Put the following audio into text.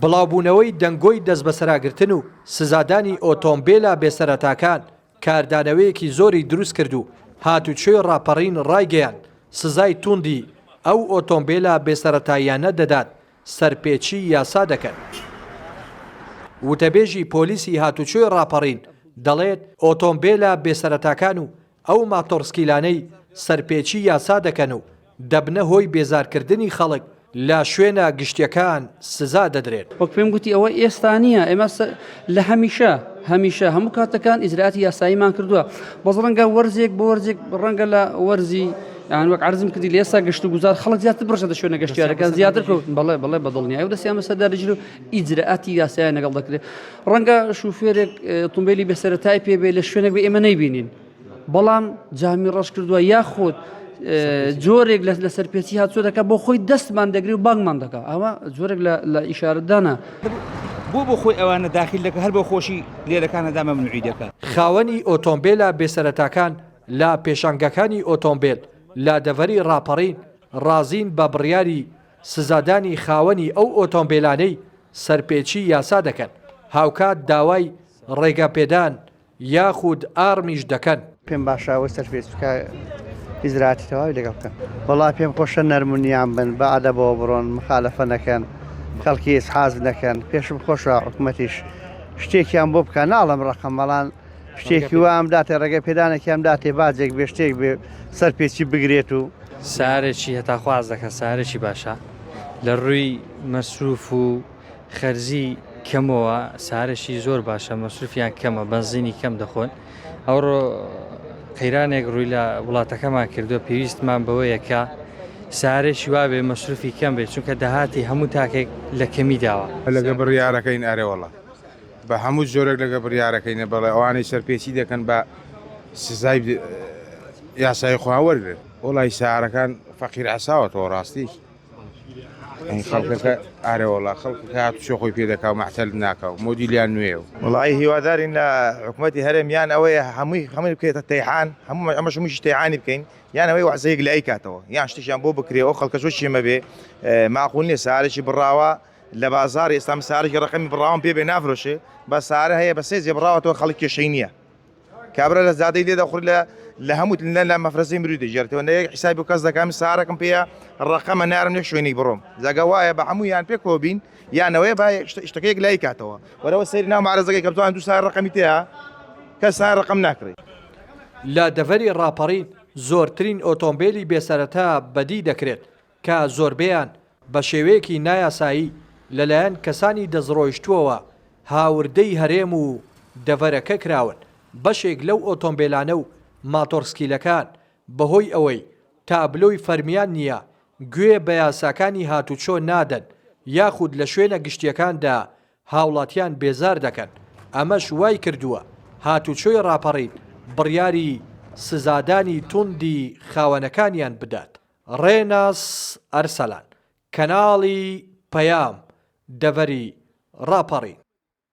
بڵاوبوونەوەی دەنگۆی دەست بەسەراگرتن و سزادانی ئۆتۆمبیلە بێسەرەتاکان کاردانەوەیەکی زۆری دروست کرد و هاتوچۆی ڕاپەڕین ڕایگەیان سزای توندی ئەو ئۆتۆمبیلە بێسەرەتاییانە دەدات سەرپێچی یاسا دەکەن. وتەبێژی پۆلیسی هاتوچۆی ڕاپەڕین دەڵێت ئۆتۆمبیلە بێسەرەتاکان و ئەو ماتۆرسکیلانەی سەرپێچی یاسا دەکەن و دەبنە هۆی بێزارکردنی خەڵک لە شوێنە گشتیەکان سزا دەدرێت. وەک پێم گوتی ئەوە ئێستانیە ئێمە لە هەمیشە هەموو کاتەکان ئیجراعاتی یاساییمان کردووە بەس ڕەنگە وەرزێک بۆ وەرزێک ڕەنگە لە وەرزی یان وەک عەرزم کردی لە ئێستا گەشت و گوزار خەڵک زیاتر بڕشێتە شوێنە گەشتیارەکان زیاتر بەڵێ بەدڵنیایی و دەستیان بەسەردارەجر و ئیجراعاتی یاساییان لەگەڵ دەکرێت. ڕەنگە شوفێرێک ئۆتۆمبیلی بێسەرەتای پێبێ لە شوێنێک بێ ئێمە نەیبینین بەڵام جامی ڕەش کردووە یاخۆت جۆرێک لە سەرپێچی هاتووە دەکات بۆ خۆی دەستمان دەگری و بانگمان دەکات ئەوە جۆرێک لە ئیشارەتدانە بۆ خۆی ئەوانە داخل دەکە هەر بۆ خۆشی لێرەکانەدا مەمنوعی دەکات. خاوەنی ئۆتۆمبیلە بێسەرەتاکان لە پێشانگەکانی ئۆتۆمبیل لە دەڤەری ڕاپەڕین ڕازین بە بڕیاری سزادانی خاوەنی ئەو ئۆتۆمبیلانەی سەرپێچی یاسا دەکەن هاوکات داوای ڕێگەپێدان یاخود ئارمیش دەکەن. پێم باشاوە سەرپێچکە ئیزراعاتی تەواوی لەگەڵ بکەن. وەڵا پێم خۆشە نەرمونیان بن بە ئەدەبەوە بڕۆن مخالەفە نەکەن خەڵکی ئیسحاز نەکەن پێشم خۆشە حکومەتیش شتێکیان بۆ بکە ناڵم ڕقم بەڵام شتێکی وام داتێ ڕێگە پێدانێکیان داتێ باجێک بێ شتێک بێ سەرپێچی بگرێت و سارێکی هەتا خواز دەکەن سارێکی باشە لە ڕووی مەسروف و خەرزی کەمەوە سارێکی زۆر باشە مەسروفیان کەمە بەنزینی کەم دەخۆن ئەوڕۆ قەیرانێک ڕووی لە وڵاتەکەمان کردووە پێویستمان بەوەیە کە سارێکی وابێ مەسروفی کەم بێت چونکە داهاتی هەموو تاکێک لە کەمی داوە لەگە بڕیارەکەین ئارێوەڵە بە هەموو جۆرێک لەگە بڕیارەکەینە بەڵێ ئەوانەی سەرپێچی دەکەن بە سزای یاسای خواوەرگرن وڵی سارەکان فەقیر عساوەتەوە ڕاستیش خەڵکەکە ئارێوەڵا خەڵکە هاتوچۆ خۆی پێ دەکا و مەحتەل ناکە و مۆدیلیان نوێ و وڵی هیوادارین لە حکوومەتی هەرێمیان ئەوەیە هەمووی بکرێتە تەیحان ئەمەش موشی تەیحانی بکەین یان ئەوەی وەعزەیەک لە ئەی کاتەوە یان شتێکیان بۆ بکرێەوە خەڵکە زۆر شێمە بێ ماقول نیە سارێکی بڕاوە لە بازار ئێستا سارێکی ڕقمی بڕاوم پێ بێ نافرۆشێ بە سارە هەیە بە سێزێ بڕاوەتەوە خەڵک کێشەی نییە کابرا لە زیادەی لێ دەخور لە هەموو لە مەفرەزەی مروی دەژێتەوە نەیەک حیسابی و کەس دەکەم سارەکەم پێە ڕقەمە نارم نێک شوێنی بڕۆم زەگە وایە بە هەموو یان پێکەوە بین یانەوەی با شتەکەیەک لای کاتەوە وەرەوە سەیری ناو مارەزەکەی کە بتوانن دوو سار ڕقەمی تەیە کە سار ڕقم ناکڕێت. لە دەڤەری ڕاپەڕین زۆرترین ئۆتۆمبیلی بێسەرەتا بەدی دەکرێت کە زۆربیان بە شێوەیەکی نایاسایی لەلایەن کەسانی دەزڕۆیشتووەوە هاوردەی هەرێم و دەڤەرەکە کراون بەشێک لەو ئۆتۆمبیلانە و ماتۆرسکیلەکان بەهۆی ئەوەی تابلۆی فەرمیان نییە گوێ بە یاساکانی هاتوچۆ نادەن یاخود لە شوێنە گشتیەکاندا هاوڵاتیان بێزار دەکەن ئەمەش وای کردووە هاتوچۆی ڕاپەڕین بڕیاری سزادانی توندی خاوەنەکانیان بدات. ڕێناس ئەرسەلان کەناڵی پەیام دەڤەری ڕاپەڕین.